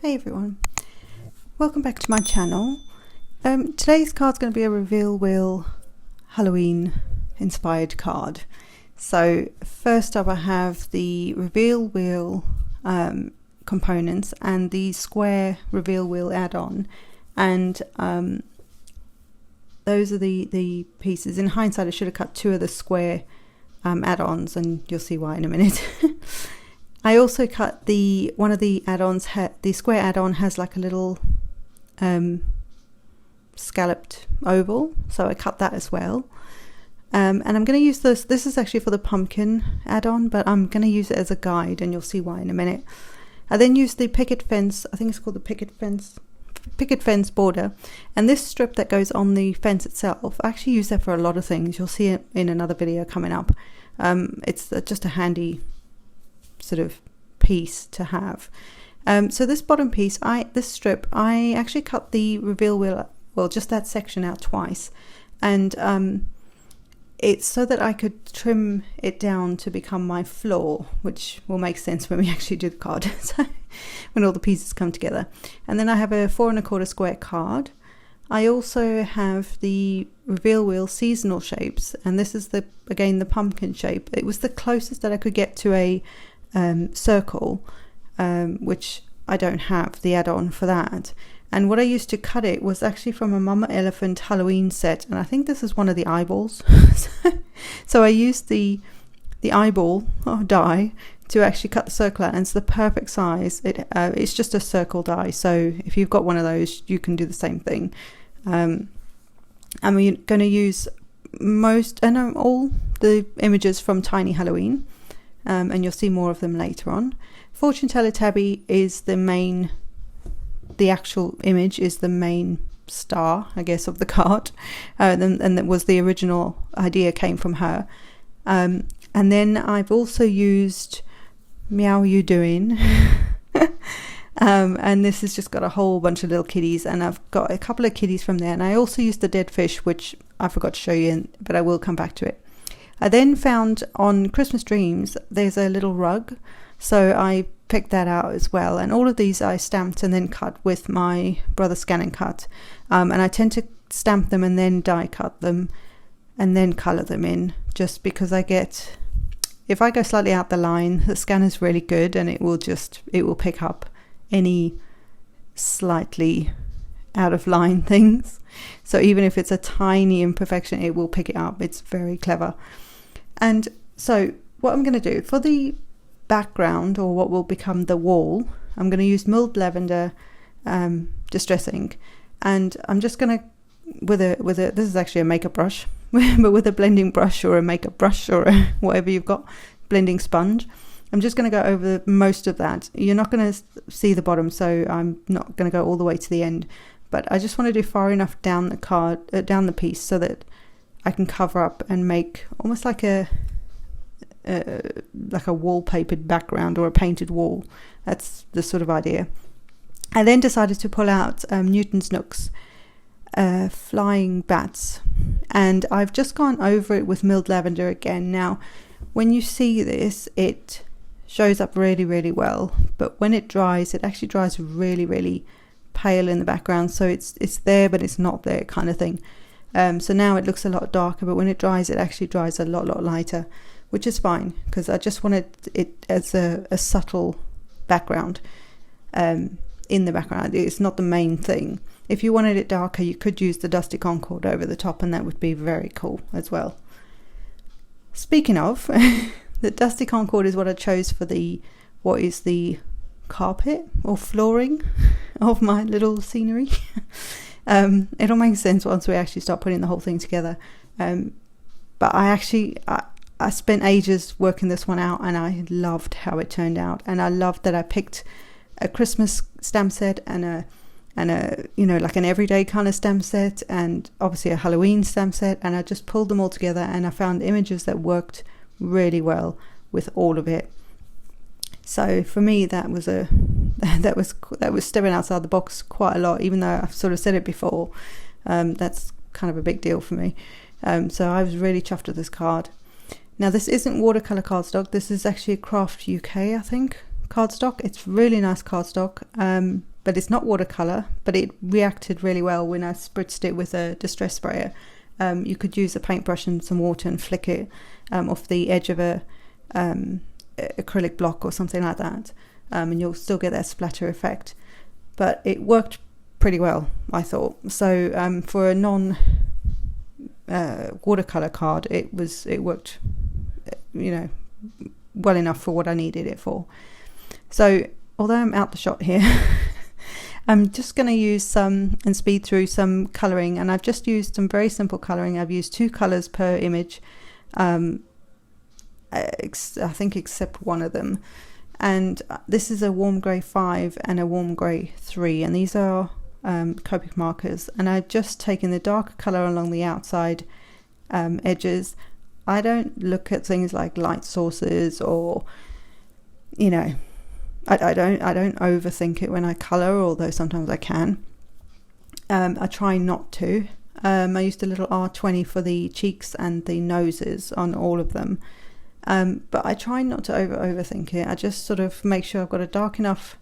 Hey everyone, welcome back to my channel. Today's card's going to be a reveal wheel Halloween inspired card. So first up I have the reveal wheel components and the square reveal wheel add-on, and those are the pieces. In hindsight I should have cut two of the square add-ons, and you'll see why in a minute. I also cut one of the add-ons, the square add-on has like a little scalloped oval, so I cut that as well. And I'm going to use this is actually for the pumpkin add-on, but I'm going to use it as a guide, and you'll see why in a minute. I then used the picket fence, I think it's called the picket fence border, and this strip that goes on the fence itself, I actually use that for a lot of things. You'll see it in another video coming up. It's just a handy sort of piece to have. So this bottom piece, this strip, I actually cut the reveal wheel, well, just that section out twice, and it's so that I could trim it down to become my floor, which will make sense when we actually do the card. So when all the pieces come together. And then I have a 4 1/4 square card. I also have the reveal wheel seasonal shapes, and this is again the pumpkin shape. It was the closest that I could get to a circle, which I don't have the add-on for that. And what I used to cut it was actually from a Mama Elephant Halloween set, and I think this is one of the eyeballs. So I used the eyeball die to actually cut the circle out, and it's the perfect size. It's just a circle die, so if you've got one of those you can do the same thing. And we're going to use all the images from Tiny Halloween. And you'll see more of them later on. Fortune Teller Tabby is the actual image is the main star, I guess, of the card, and that was the original idea, came from her. And then I've also used Meow You Doing, and this has just got a whole bunch of little kitties, and I've got a couple of kitties from there. And I also used the dead fish, which I forgot to show you, but I will come back to it. I then found on Christmas Dreams there's a little rug, so I picked that out as well, and all of these I stamped and then cut with my brother Scan and Cut, and I tend to stamp them and then die cut them and then colour them in, just because if I go slightly out the line, the scanner's really good and it will pick up any slightly out of line things. So even if it's a tiny imperfection, it will pick it up. It's very clever. And so what I'm going to do for the background, or what will become the wall, I'm going to use Milled Lavender Distress ink, and I'm just going to this is actually a makeup brush, but with a blending brush or a makeup brush or whatever you've got, blending sponge, I'm just going to go over most of that. You're not going to see the bottom, so I'm not going to go all the way to the end, but I just want to do far enough down the card, down the piece, so that I can cover up and make almost like a wallpapered background or a painted wall. That's the sort of idea. I then decided to pull out Newton's Nooks Flying Bats, and I've just gone over it with Milled Lavender again. Now when you see this, it shows up really, really well, but when it dries, it actually dries really, really pale in the background, so it's there but it's not there kind of thing. So now it looks a lot darker, but when it dries, it actually dries a lot lighter, which is fine, because I just wanted it as a subtle background in the background. It's not the main thing. If you wanted it darker, you could use the Dusty Concord over the top, and that would be very cool as well. Speaking of, the Dusty Concord is what I chose for what is the carpet or flooring of my little scenery. It'll make sense once we actually start putting the whole thing together. But I spent ages working this one out, and I loved how it turned out, and I loved that I picked a Christmas stamp set and a like an everyday kind of stamp set, and obviously a Halloween stamp set, and I just pulled them all together, and I found images that worked really well with all of it. So for me, that was stepping outside the box quite a lot, even though I've sort of said it before. That's kind of a big deal for me. So I was really chuffed with this card. Now this isn't watercolor cardstock. This is actually a Craft UK, I think, cardstock. It's really nice cardstock. but it's not watercolor, but it reacted really well when I spritzed it with a distress sprayer. You could use a paintbrush and some water and flick it off the edge of a acrylic block or something like that, and you'll still get that splatter effect. But it worked pretty well, I thought. So for a non watercolor card, it worked, well enough for what I needed it for. So although I'm out the shot here, I'm just going to use some and speed through some colouring, and I've just used some very simple colouring. I've used 2 colours per image, I think except one of them, and this is a warm grey 5 and a warm grey 3, and these are Copic markers, and I've just taken the darker colour along the outside edges. I don't look at things like light sources, or I don't overthink it when I colour, although sometimes I can. I try not to. I used a little R20 for the cheeks and the noses on all of them, but I try not to overthink it. I just sort of make sure I've got a dark enough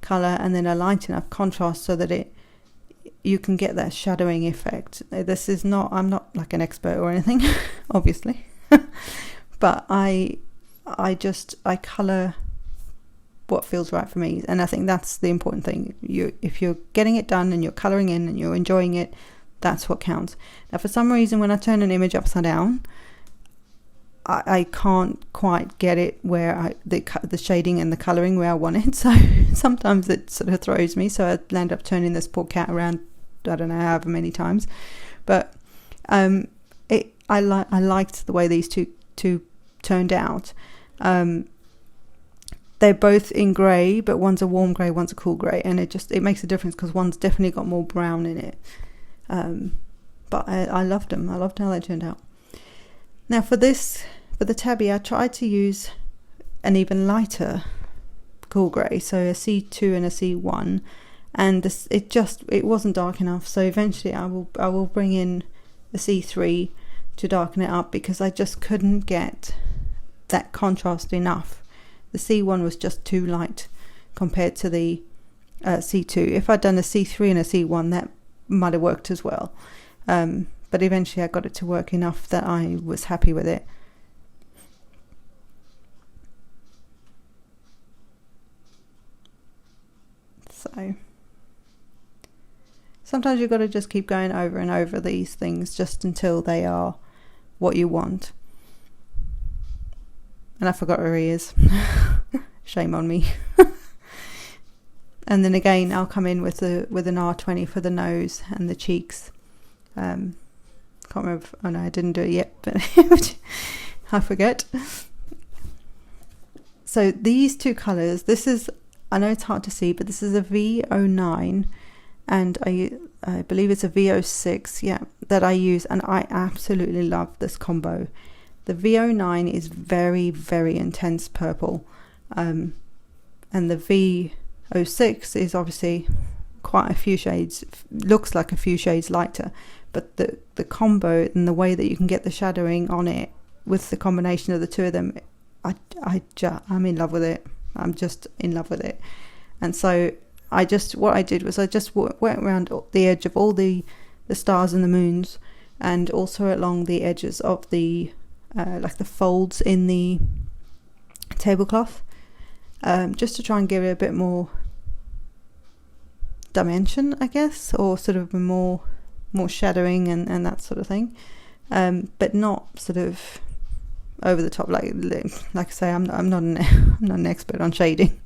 colour and then a light enough contrast so that you can get that shadowing effect. I'm not like an expert or anything, obviously, but I colour what feels right for me, and I think that's the important thing. If you're getting it done and you're colouring in and you're enjoying it, that's what counts. Now, for some reason, when I turn an image upside down, I can't quite get it where the shading and the colouring where I want it. So sometimes it sort of throws me. So I end up turning this poor cat around, I don't know however many times. But I liked the way these two turned out. They're both in grey, but one's a warm grey, one's a cool grey, and it makes a difference because one's definitely got more brown in it. But I loved them. I loved how they turned out. Now for the Tabby, I tried to use an even lighter cool grey, so a C2 and a C1, and it wasn't dark enough. So eventually I will bring in a C3 to darken it up, because I just couldn't get that contrast enough. The C1 was just too light compared to the C2. If I'd done a C3 and a C1, that might have worked as well. But eventually I got it to work enough that I was happy with it. So sometimes you've got to just keep going over and over these things just until they are what you want. And I forgot where he is. Shame on me. And then again, I'll come in with an R20 for the nose and the cheeks. Can't remember. Oh no, I didn't do it yet, but I forget. So these 2 colours, I know it's hard to see, but this is a V09, and I believe it's a V06, that I use, and I absolutely love this combo. The V09 is very, very intense purple, and the V06 is obviously quite a few shades, looks like a few shades lighter, but the combo and the way that you can get the shadowing on it with the combination of the 2 of them, I'm in love with it. I'm just in love with it. And so what I did was I just went around the edge of all the stars and the moons, and also along the edges of the like the folds in the tablecloth, just to try and give it a bit more dimension, I guess, or sort of more shadowing and that sort of thing, but not sort of over the top. Like I say, I'm not an expert on shading.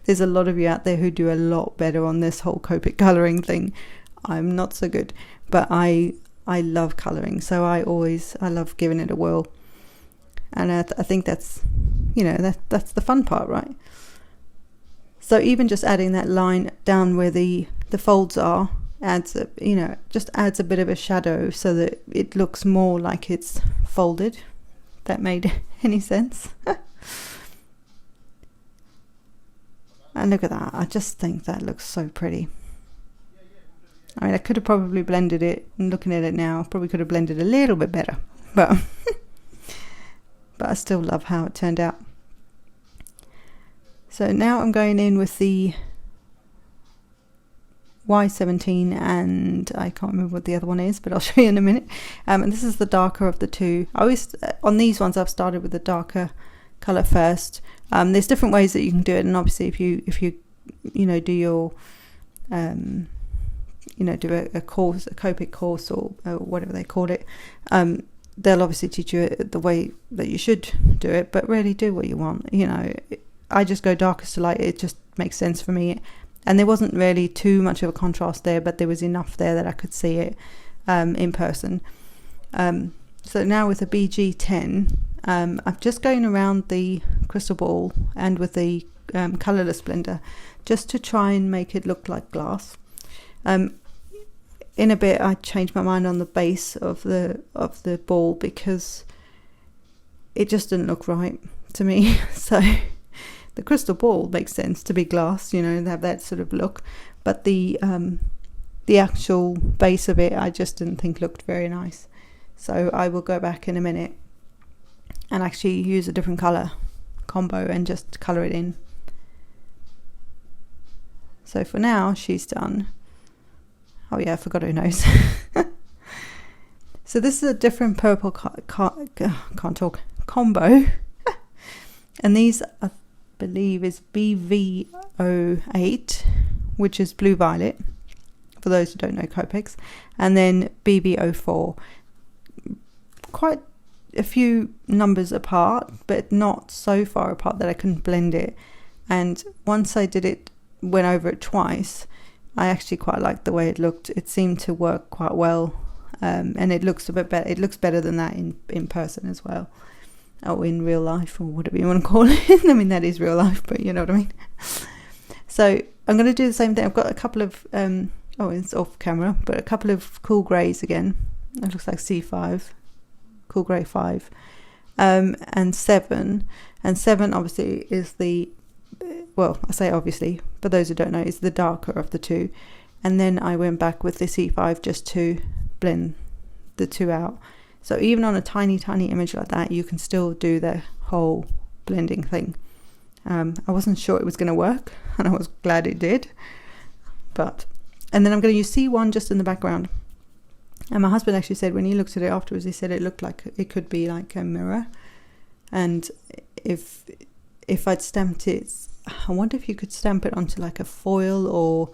There's a lot of you out there who do a lot better on this whole Copic colouring thing. I'm not so good, but I love colouring, so I love giving it a whirl. And I think that's that's the fun part, right? So even just adding that line down where the folds are adds a bit of a shadow, so that it looks more like it's folded. If that made any sense. And look at that, I just think that looks so pretty. I mean, I could have probably blended it, and looking at it now, probably could have blended a little bit better, but but I still love how it turned out. So now I'm going in with the Y17 and I can't remember what the other one is, but I'll show you in a minute. And this is the darker of the two. I always, on these ones, I've started with the darker color first. There's different ways that you can do it, and obviously if you do your do a course, a Copic course, or whatever they call it, they'll obviously teach you the way that you should do it, but really do what you want. I just go darkest to light. It just makes sense for me, and there wasn't really too much of a contrast there, but there was enough there that I could see it in person. So now with the BG10, I'm just going around the crystal ball and with the colourless blender just to try and make it look like glass. In a bit I changed my mind on the base of the ball because it just didn't look right to me. So the crystal ball makes sense to be glass, they have that sort of look, but the actual base of it I just didn't think looked very nice. So I will go back in a minute and actually use a different colour combo and just colour it in. So for now she's done. Oh yeah, I forgot her nose. So this is a different purple combo. And these I believe is BV08, which is blue violet, for those who don't know Copics, and then BB04. Quite a few numbers apart, but not so far apart that I couldn't blend it. And once I went over it twice, I actually quite liked the way it looked. It seemed to work quite well, and it looks a bit better. It looks better than that in person as well, or in real life, or whatever you want to call it. I mean, that is real life, but you know what I mean. So I'm going to do the same thing. I've got a couple of it's off camera, but a couple of cool greys again. It looks like C5, cool grey 5, and 7. And 7 obviously is the, well, I say obviously, but those who don't know, is the darker of the two. And then I went back with the C5 just to blend the two out. So even on a tiny image like that, you can still do the whole blending thing. I wasn't sure it was going to work, and I was glad it did. And then I'm going to use C1 just in the background. And my husband actually said, when he looked at it afterwards, he said it looked like it could be like a mirror. And if I'd stamped it, I wonder if you could stamp it onto like a foil or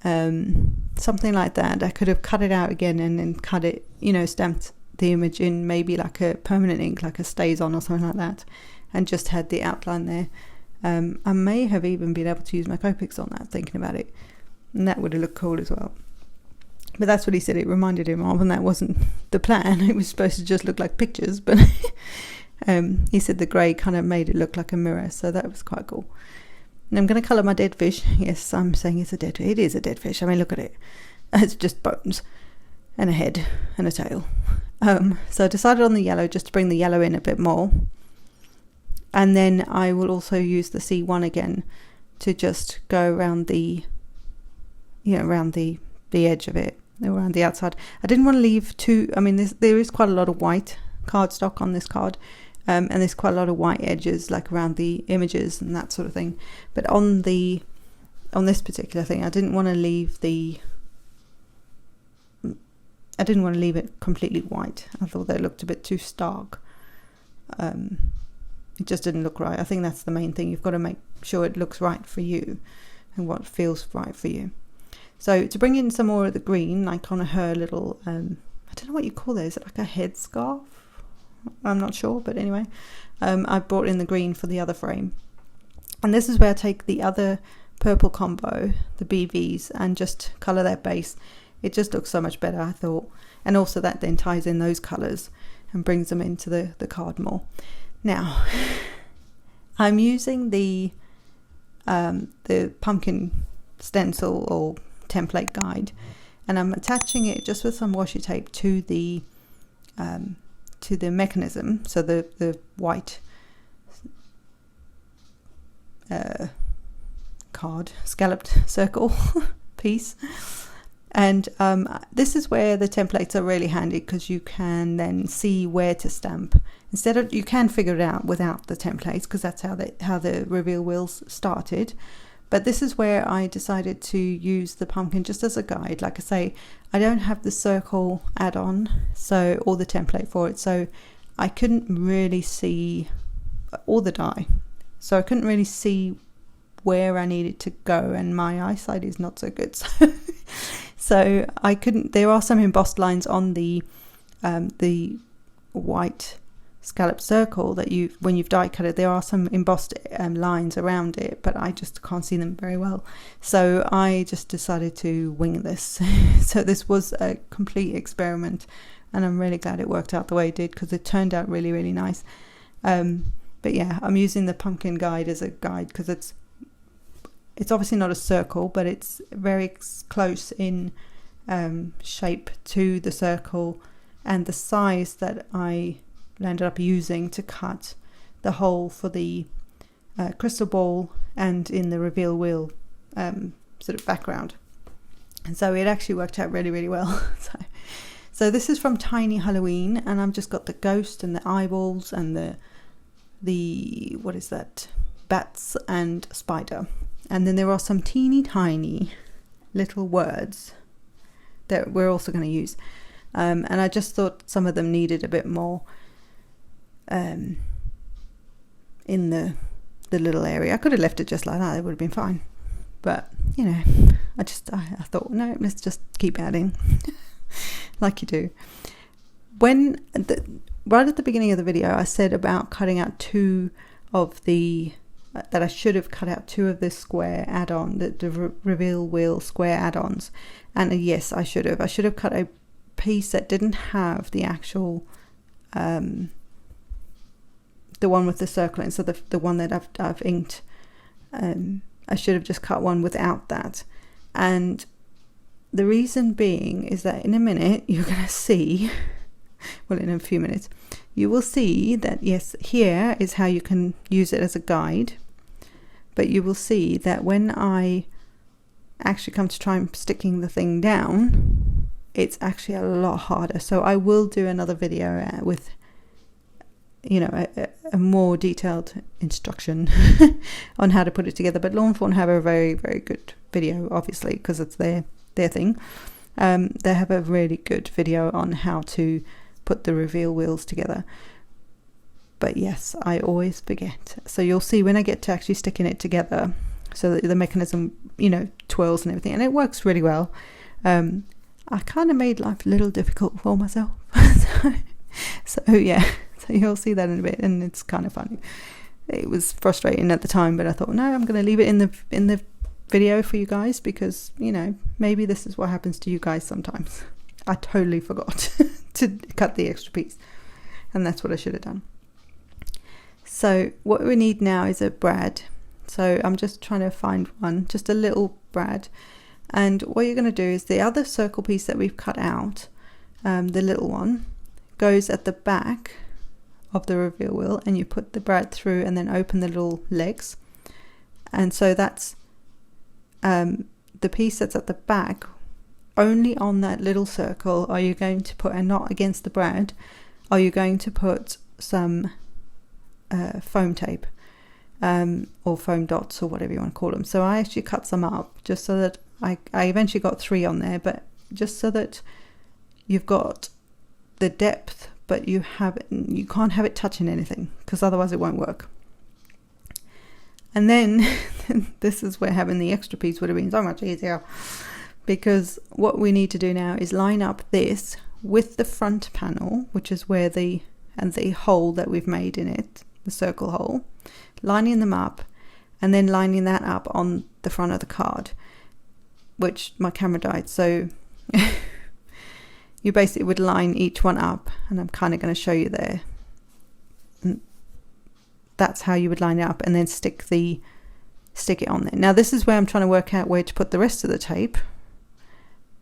something like that. I could have cut it out again and then cut it, stamped the image in maybe like a permanent ink, like a StazOn or something like that, and just had the outline there. I may have even been able to use my Copics on that, thinking about it, and that would have looked cool as well. But that's what he said it reminded him of, and that wasn't the plan. It was supposed to just look like pictures, but he said the grey kind of made it look like a mirror, so that was quite cool. And I'm going to colour my dead fish. Yes, I'm saying it is a dead fish. I mean, look at it. It's just bones and a head and a tail. So I decided on the yellow just to bring the yellow in a bit more. And then I will also use the C1 again to just go around the edge of it, around the outside. I didn't want to leave there is quite a lot of white cardstock on this card, and there's quite a lot of white edges like around the images and that sort of thing. But on this particular thing, I didn't want to leave it completely white. I thought that looked a bit too stark. It just didn't look right. I think that's the main thing. You've got to make sure it looks right for you and what feels right for you. So to bring in some more of the green, like on her little, I don't know what you call those, is it like a headscarf? I'm not sure, but anyway, I brought in the green for the other frame. And this is where I take the other purple combo, the BVs, and just colour that base. It just looks so much better, I thought. And also that then ties in those colours and brings them into the card more. Now, I'm using the pumpkin stencil or template guide, and I'm attaching it just with some washi tape to the mechanism, so the white card scalloped circle piece. And this is where the templates are really handy, because you can then see where to stamp. You can figure it out without the templates, because that's how the reveal wheels started. But this is where I decided to use the pumpkin just as a guide. Like I say, I don't have the circle add-on, so, or the template for it, so I couldn't really see, or the die, so I couldn't really see where I needed to go, and my eyesight is not so good. So I couldn't. There are some embossed lines on the white scallop circle that when you've die cut it, there are some embossed lines around it, but I just can't see them very well. So I just decided to wing this. So this was a complete experiment, and I'm really glad it worked out the way it did, because it turned out really, really nice. But yeah, I'm using the pumpkin guide as a guide because it's obviously not a circle, but it's very close in shape to the circle, and the size that I ended up using to cut the hole for the crystal ball and in the reveal wheel sort of background. And so it actually worked out really, really well. So this is from Tiny Halloween, and I've just got the ghost and the eyeballs and the what is that, bats and spider. And then there are some teeny tiny little words that we're also going to use. And I just thought some of them needed a bit more in the little area. I could have left it just like that, it would have been fine. But, you know, I thought, no, let's just keep adding like you do. Right at the beginning of the video, I said about cutting out that I should have cut out 2 of this square add-on, the reveal wheel square add-ons. And yes, I should have cut a piece that didn't have the actual the one with the circle in, so the one that I've inked. I should have just cut one without that. And the reason being is that in a minute you're going to see, well, in a few minutes, you will see that yes, here is how you can use it as a guide. But you will see that when I actually come to try and sticking the thing down, it's actually a lot harder. So I will do another video with, you know, a more detailed instruction on how to put it together. But Lawn Fawn have a very, very good video, obviously, because it's their thing. They have a really good video on how to put the reveal wheels together. But yes, I always forget. So you'll see when I get to actually sticking it together, so that the mechanism, you know, twirls and everything, and it works really well. I kind of made life a little difficult for myself. so yeah, so you'll see that in a bit, and it's kind of funny. It was frustrating at the time, but I thought, no, I'm going to leave it in the video for you guys, because, you know, maybe this is what happens to you guys sometimes. I totally forgot to cut the extra piece, and that's what I should have done. So what we need now is a brad. So I'm just trying to find one, just a little brad. And what you're going to do is the other circle piece that we've cut out, the little one, goes at the back of the reveal wheel, and you put the brad through and then open the little legs. And so that's the piece that's at the back. Only on that little circle are you going to put, and not against the brad, are you going to put some foam tape, or foam dots, or whatever you want to call them. So I actually cut some up just so that I eventually got 3 on there, but just so that you've got the depth, but you can't have it touching anything, because otherwise it won't work. And then this is where having the extra piece would have been so much easier, because what we need to do now is line up this with the front panel, which is where the hole that we've made in it, the circle hole, lining them up, and then lining that up on the front of the card, which my camera died, so you basically would line each one up, and I'm kind of going to show you there. And that's how you would line it up, and then stick it on there. Now this is where I'm trying to work out where to put the rest of the tape,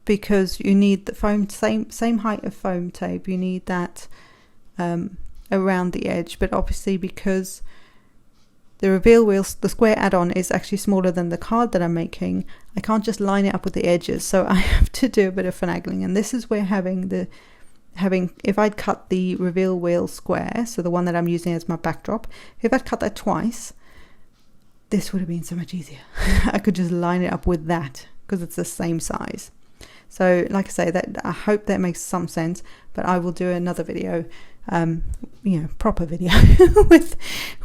because you need the foam, same height of foam tape. You need that around the edge, but obviously because the reveal wheels, the square add-on, is actually smaller than the card that I'm making, I can't just line it up with the edges, so I have to do a bit of finagling. And this is where if I'd cut the reveal wheel square, so the one that I'm using as my backdrop, if I'd cut that twice, this would have been so much easier. I could just line it up with that because it's the same size. So like I say, that I hope that makes some sense, but I will do another video, proper video with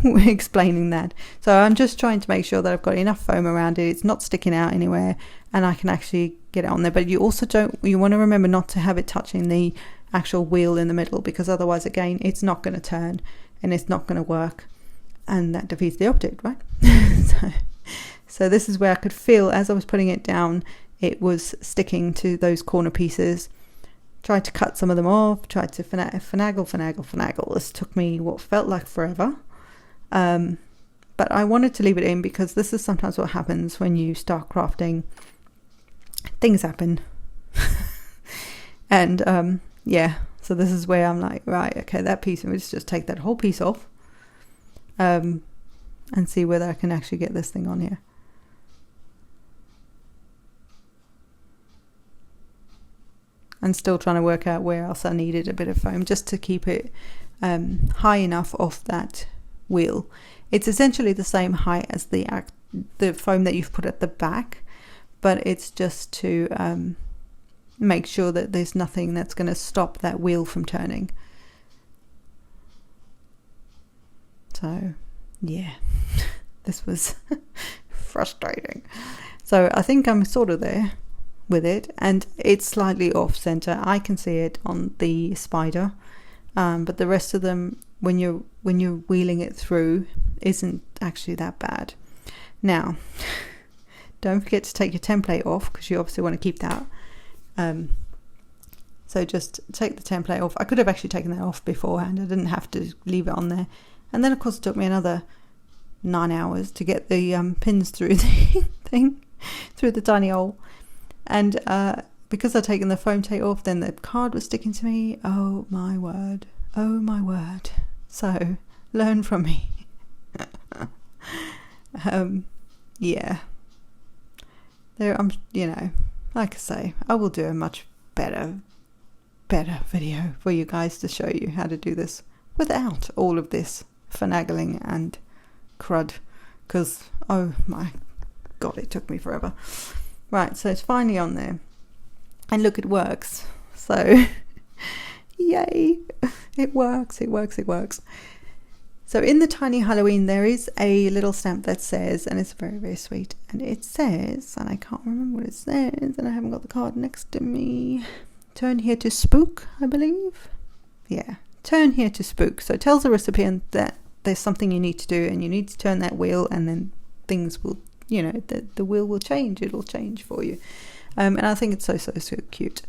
explaining that. So I'm just trying to make sure that I've got enough foam around it, it's not sticking out anywhere, and I can actually get it on there. But you also you want to remember not to have it touching the actual wheel in the middle, because otherwise, again, it's not going to turn and it's not going to work, and that defeats the object, right? So this is where I could feel, as I was putting it down, it was sticking to those corner pieces. Tried to cut some of them off, tried to finagle. This took me what felt like forever. But I wanted to leave it in because this is sometimes what happens when you start crafting. Things happen. And so this is where I'm like, right, okay, that piece, and let's just take that whole piece off and see whether I can actually get this thing on here. And still trying to work out where else I needed a bit of foam just to keep it high enough off that wheel. It's essentially the same height as the foam that you've put at the back, but it's just to make sure that there's nothing that's going to stop that wheel from turning. So yeah, this was frustrating. So I think I'm sort of there with it, and it's slightly off center. I can see it on the spider, but the rest of them, when you're wheeling it through, isn't actually that bad. Now, don't forget to take your template off, because you obviously want to keep that. So just take the template off. I could have actually taken that off beforehand. I didn't have to leave it on there. And then of course it took me another 9 hours to get the pins through the thing, through the tiny hole. And because I'd taken the foam tape off, then the card was sticking to me. Oh my word. Oh my word. So learn from me. Yeah. There, like I say, I will do a much better video for you guys to show you how to do this without all of this finagling and crud, because oh my god, it took me forever. Right, so it's finally on there, and look, it works. So yay, it works. So in the Tiny Halloween, there is a little stamp that says, and it's very, very sweet, and it says, and I can't remember what it says, and I haven't got the card next to me, turn here to spook, I believe. Yeah, turn here to spook. So it tells the recipient that there's something you need to do, and you need to turn that wheel, and then things will, the wheel will change. It'll change for you. And I think it's so cute.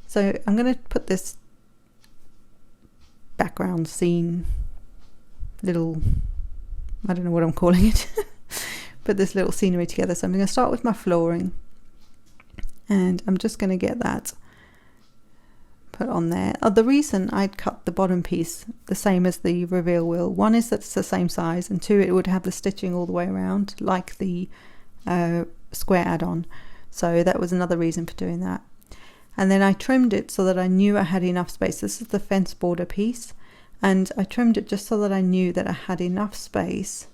So I'm going to put this background scene, little, I don't know what I'm calling it, put this little scenery together. So I'm going to start with my flooring, and I'm just going to get that put on there. The reason I'd cut the bottom piece the same as the reveal wheel, one is that it's the same size, and two, it would have the stitching all the way around like the square add-on. So that was another reason for doing that. And then I trimmed it so that I knew I had enough space. This is the fence border piece, and I trimmed it just so that I knew that I had enough space,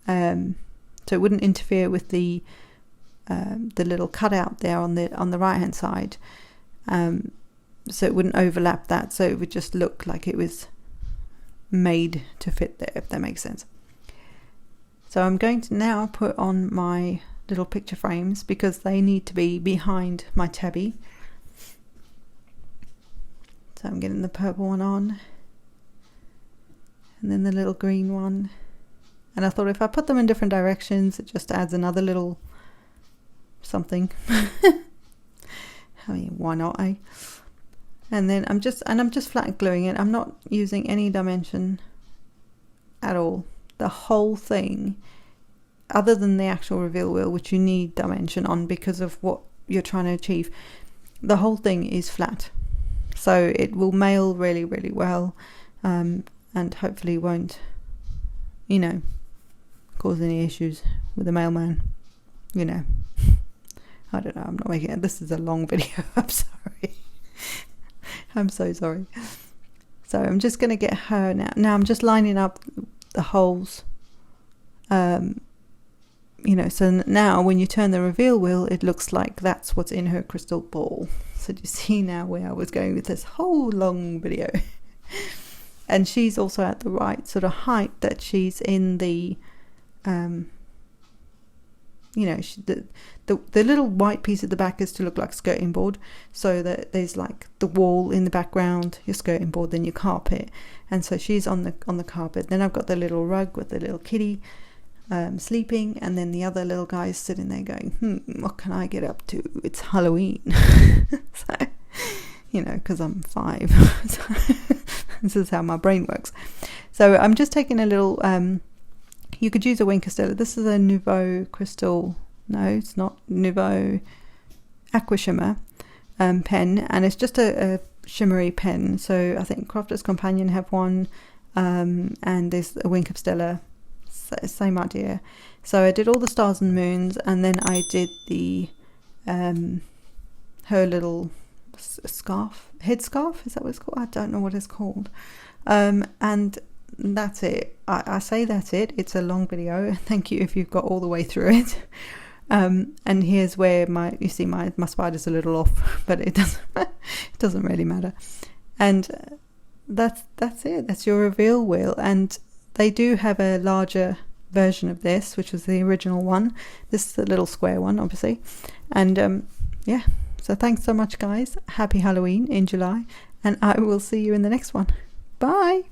so it wouldn't interfere with the little cutout there on the right hand side. So it wouldn't overlap that, so it would just look like it was made to fit there, if that makes sense. So I'm going to now put on my little picture frames, because they need to be behind my tabby. So I'm getting the purple one on, and then the little green one. And I thought if I put them in different directions, it just adds another little something. I mean, why not, eh? And then I'm just flat gluing it. I'm not using any dimension at all. The whole thing, other than the actual reveal wheel, which you need dimension on because of what you're trying to achieve, the whole thing is flat. So it will mail really, really well, and hopefully won't, cause any issues with the mailman. I don't know, I'm not making it. This is a long video. I'm sorry. I'm so sorry. So I'm just going to get her now. Now I'm just lining up the holes you know, so now when you turn the reveal wheel, it looks like that's what's in her crystal ball. So do you see now where I was going with this whole long video? And she's also at the right sort of height that she's in the, you know, the little white piece at the back is to look like a skirting board, so that there's like the wall in the background, your skirting board, then your carpet, and so she's on the carpet. Then I've got the little rug with the little kitty sleeping, and then the other little guy's sitting there going, what can I get up to? It's Halloween. So, you know, because I'm 5. So this is how my brain works. So I'm just taking a little, you could use a Wink Stella. This is a Nouveau Crystal, no, it's not, Nouveau Aqua Shimmer pen, and it's just a shimmery pen. So I think Crafter's Companion have one, and there's a Wink of Stella, same idea. So I did all the stars and moons, and then I did the her little scarf, headscarf, is that what it's called? I don't know what it's called. And that's it. I say that's it. It's a long video. Thank you if you've got all the way through it. And here's where you see my spider's a little off, but it doesn't really matter. And that's it. That's your reveal wheel. And they do have a larger version of this, which was the original one. This is the little square one, obviously. And yeah, so thanks so much, guys. Happy Halloween in July, and I will see you in the next one. Bye.